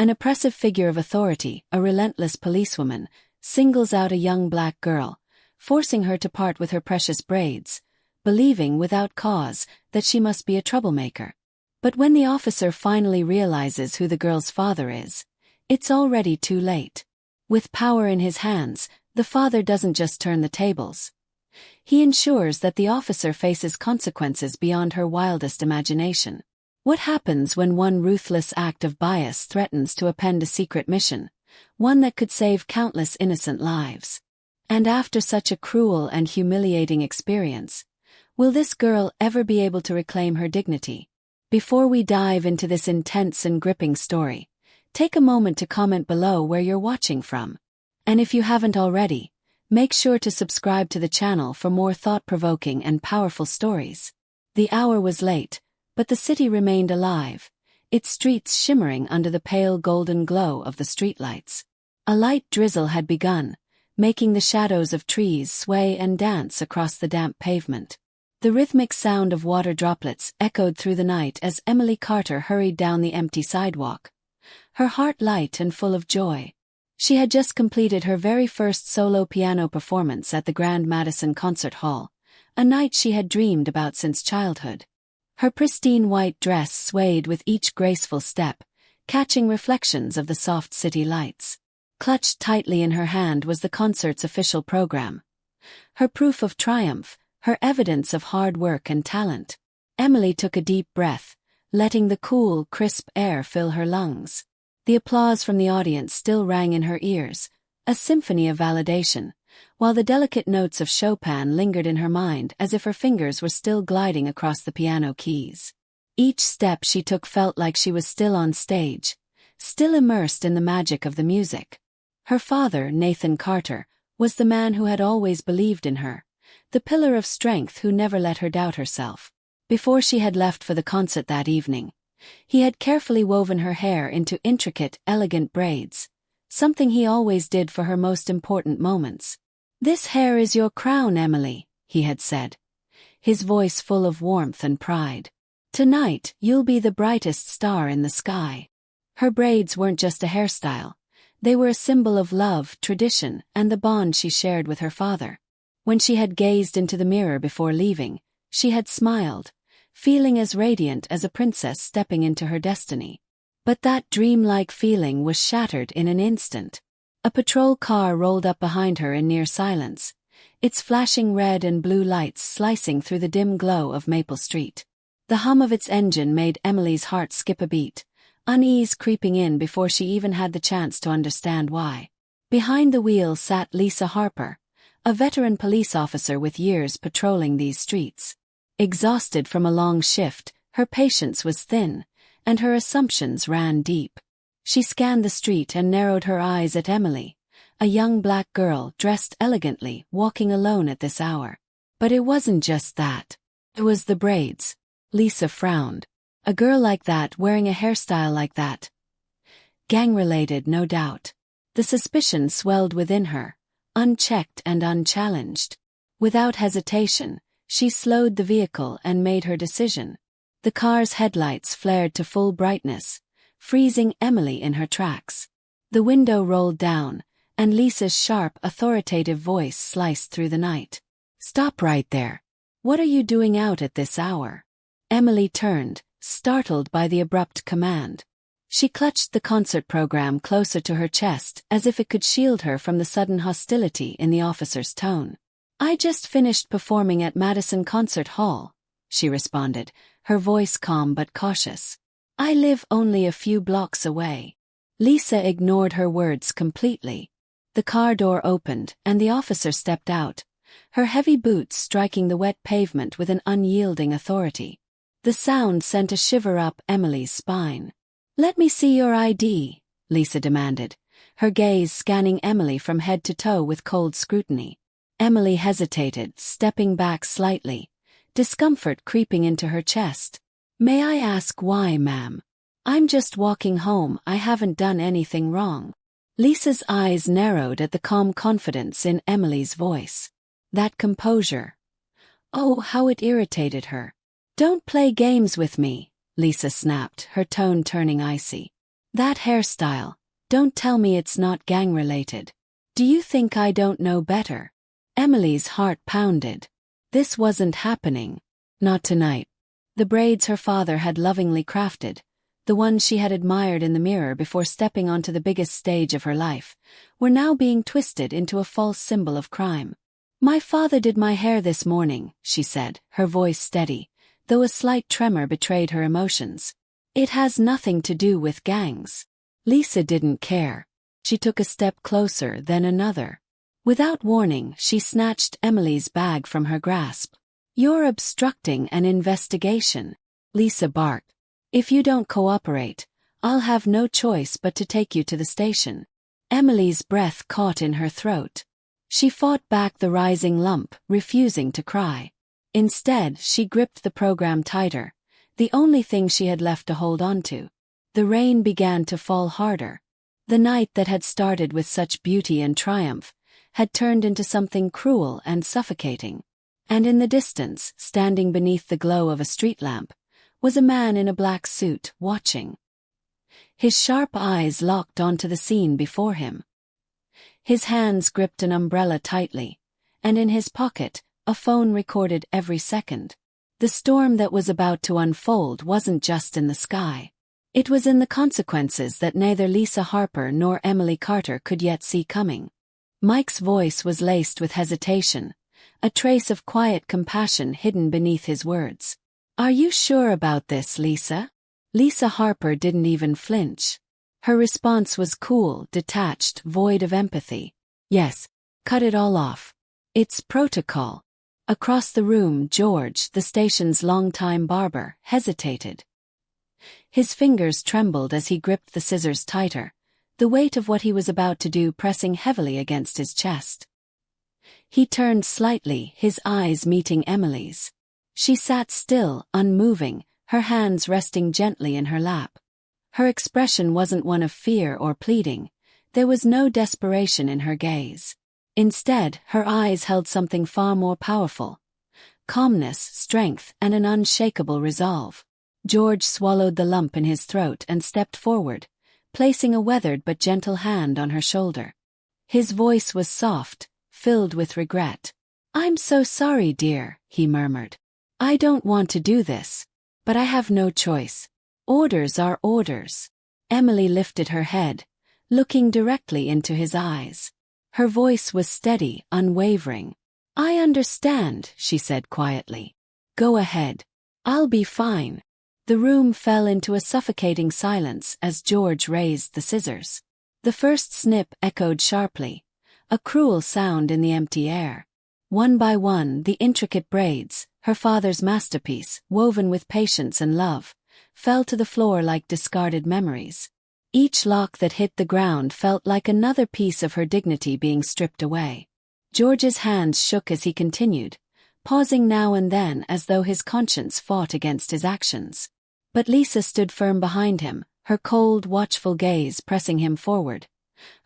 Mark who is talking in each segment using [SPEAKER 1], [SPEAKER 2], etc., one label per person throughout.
[SPEAKER 1] An oppressive figure of authority, a relentless policewoman, singles out a young black girl, forcing her to part with her precious braids, believing without cause that she must be a troublemaker. But when the officer finally realizes who the girl's father is, it's already too late. With power in his hands, the father doesn't just turn the tables. He ensures that the officer faces consequences beyond her wildest imagination. What happens when one ruthless act of bias threatens to append a secret mission, one that could save countless innocent lives? And after such a cruel and humiliating experience, will this girl ever be able to reclaim her dignity? Before we dive into this intense and gripping story, take a moment to comment below where you're watching from. And if you haven't already, make sure to subscribe to the channel for more thought-provoking and powerful stories. The hour was late, but the city remained alive, its streets shimmering under the pale golden glow of the streetlights. A light drizzle had begun, making the shadows of trees sway and dance across the damp pavement. The rhythmic sound of water droplets echoed through the night as Emily Carter hurried down the empty sidewalk, her heart light and full of joy. She had just completed her very first solo piano performance at the Grand Madison Concert Hall, a night she had dreamed about since childhood. Her pristine white dress swayed with each graceful step, catching reflections of the soft city lights. Clutched tightly in her hand was the concert's official program. Her proof of triumph, her evidence of hard work and talent. Emily took a deep breath, letting the cool, crisp air fill her lungs. The applause from the audience still rang in her ears, a symphony of validation, while the delicate notes of Chopin lingered in her mind as if her fingers were still gliding across the piano keys. Each step she took felt like she was still on stage, still immersed in the magic of the music. Her father, Nathan Carter, was the man who had always believed in her, the pillar of strength who never let her doubt herself. Before she had left for the concert that evening, he had carefully woven her hair into intricate, elegant braids, something he always did for her most important moments. "This hair is your crown, Emily," he had said, his voice full of warmth and pride. "Tonight, you'll be the brightest star in the sky." Her braids weren't just a hairstyle. They were a symbol of love, tradition, and the bond she shared with her father. When she had gazed into the mirror before leaving, she had smiled, feeling as radiant as a princess stepping into her destiny. But that dreamlike feeling was shattered in an instant. A patrol car rolled up behind her in near silence, its flashing red and blue lights slicing through the dim glow of Maple Street. The hum of its engine made Emily's heart skip a beat, unease creeping in before she even had the chance to understand why. Behind the wheel sat Lisa Harper, a veteran police officer with years patrolling these streets. Exhausted from a long shift, her patience was thin, and her assumptions ran deep. She scanned the street and narrowed her eyes at Emily, a young black girl dressed elegantly, walking alone at this hour. But it wasn't just that. It was the braids. Lisa frowned. A girl like that wearing a hairstyle like that. Gang-related, no doubt. The suspicion swelled within her, unchecked and unchallenged. Without hesitation, she slowed the vehicle and made her decision. The car's headlights flared to full brightness, freezing Emily in her tracks. The window rolled down, and Lisa's sharp, authoritative voice sliced through the night. "Stop right there. What are you doing out at this hour?" Emily turned, startled by the abrupt command. She clutched the concert program closer to her chest as if it could shield her from the sudden hostility in the officer's tone. "I just finished performing at Madison Concert Hall," she responded, her voice calm but cautious. "I live only a few blocks away." Lisa ignored her words completely. The car door opened and the officer stepped out, her heavy boots striking the wet pavement with an unyielding authority. The sound sent a shiver up Emily's spine. "Let me see your ID," Lisa demanded, her gaze scanning Emily from head to toe with cold scrutiny. Emily hesitated, stepping back slightly, discomfort creeping into her chest. "May I ask why, ma'am?" "I'm just walking home, I haven't done anything wrong." Lisa's eyes narrowed at the calm confidence in Emily's voice. That composure. Oh, how it irritated her. "Don't play games with me," Lisa snapped, her tone turning icy. That hairstyle. Don't tell me it's not gang-related. Do you think I don't know better? Emily's heart pounded. This wasn't happening. Not tonight. The braids her father had lovingly crafted, the ones she had admired in the mirror before stepping onto the biggest stage of her life, were now being twisted into a false symbol of crime. "My father did my hair this morning," she said, her voice steady, though a slight tremor betrayed her emotions. "It has nothing to do with gangs." Lisa didn't care. She took a step closer, then another. Without warning, she snatched Emily's bag from her grasp. "You're obstructing an investigation," Lisa barked. "If you don't cooperate, I'll have no choice but to take you to the station." Emily's breath caught in her throat. She fought back the rising lump, refusing to cry. Instead, she gripped the program tighter, the only thing she had left to hold on to. The rain began to fall harder. The night that had started with such beauty and triumph had turned into something cruel and suffocating. And in the distance, standing beneath the glow of a street lamp, was a man in a black suit, watching. His sharp eyes locked onto the scene before him. His hands gripped an umbrella tightly, and in his pocket, a phone recorded every second. The storm that was about to unfold wasn't just in the sky. It was in the consequences that neither Lisa Harper nor Emily Carter could yet see coming. Mike's voice was laced with hesitation, a trace of quiet compassion hidden beneath his words. "Are you sure about this, Lisa?" Lisa Harper didn't even flinch. Her response was cool, detached, void of empathy. "Yes, cut it all off. It's protocol." Across the room, George, the station's longtime barber, hesitated. His fingers trembled as he gripped the scissors tighter, the weight of what he was about to do pressing heavily against his chest. He turned slightly, his eyes meeting Emily's. She sat still, unmoving, her hands resting gently in her lap. Her expression wasn't one of fear or pleading. There was no desperation in her gaze. Instead, her eyes held something far more powerful: calmness, strength, and an unshakable resolve. George swallowed the lump in his throat and stepped forward, placing a weathered but gentle hand on her shoulder. His voice was soft, filled with regret. "I'm so sorry, dear," he murmured. "I don't want to do this, but I have no choice. Orders are orders." Emily lifted her head, looking directly into his eyes. Her voice was steady, unwavering. "I understand," she said quietly. "Go ahead. I'll be fine." The room fell into a suffocating silence as George raised the scissors. The first snip echoed sharply, a cruel sound in the empty air. One by one, the intricate braids, her father's masterpiece, woven with patience and love, fell to the floor like discarded memories. Each lock that hit the ground felt like another piece of her dignity being stripped away. George's hands shook as he continued, pausing now and then as though his conscience fought against his actions. But Lisa stood firm behind him, her cold, watchful gaze pressing him forward,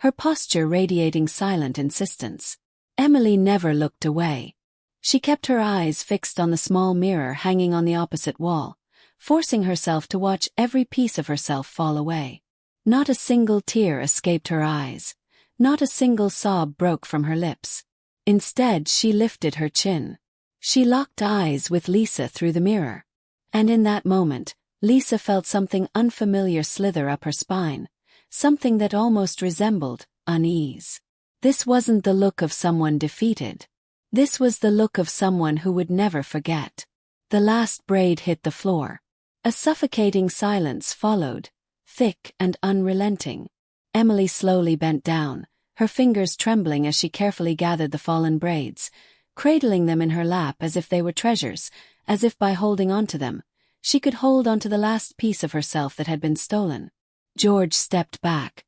[SPEAKER 1] her posture radiating silent insistence. Emily never looked away. She kept her eyes fixed on the small mirror hanging on the opposite wall, forcing herself to watch every piece of herself fall away. Not a single tear escaped her eyes, not a single sob broke from her lips. Instead, she lifted her chin. She locked eyes with Lisa through the mirror. And in that moment, Lisa felt something unfamiliar slither up her spine, something that almost resembled unease. This wasn't the look of someone defeated. This was the look of someone who would never forget. The last braid hit the floor. A suffocating silence followed, thick and unrelenting. Emily slowly bent down, her fingers trembling as she carefully gathered the fallen braids, cradling them in her lap as if they were treasures, as if by holding onto them, she could hold onto the last piece of herself that had been stolen. George stepped back,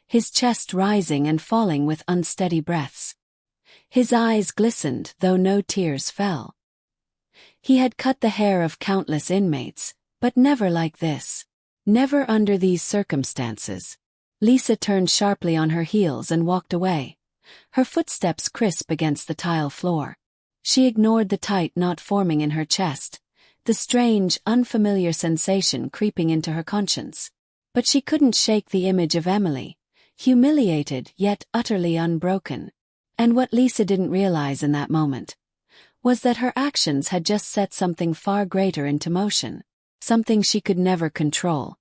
[SPEAKER 1] his chest rising and falling with unsteady breaths. His eyes glistened, though no tears fell. He had cut the hair of countless inmates, but never like this. Never under these circumstances. Lisa turned sharply on her heels and walked away, her footsteps crisp against the tile floor. She ignored the tight knot forming in her chest, the strange, unfamiliar sensation creeping into her conscience. But she couldn't shake the image of Emily, humiliated yet utterly unbroken. And what Lisa didn't realize in that moment was that her actions had just set something far greater into motion, something she could never control,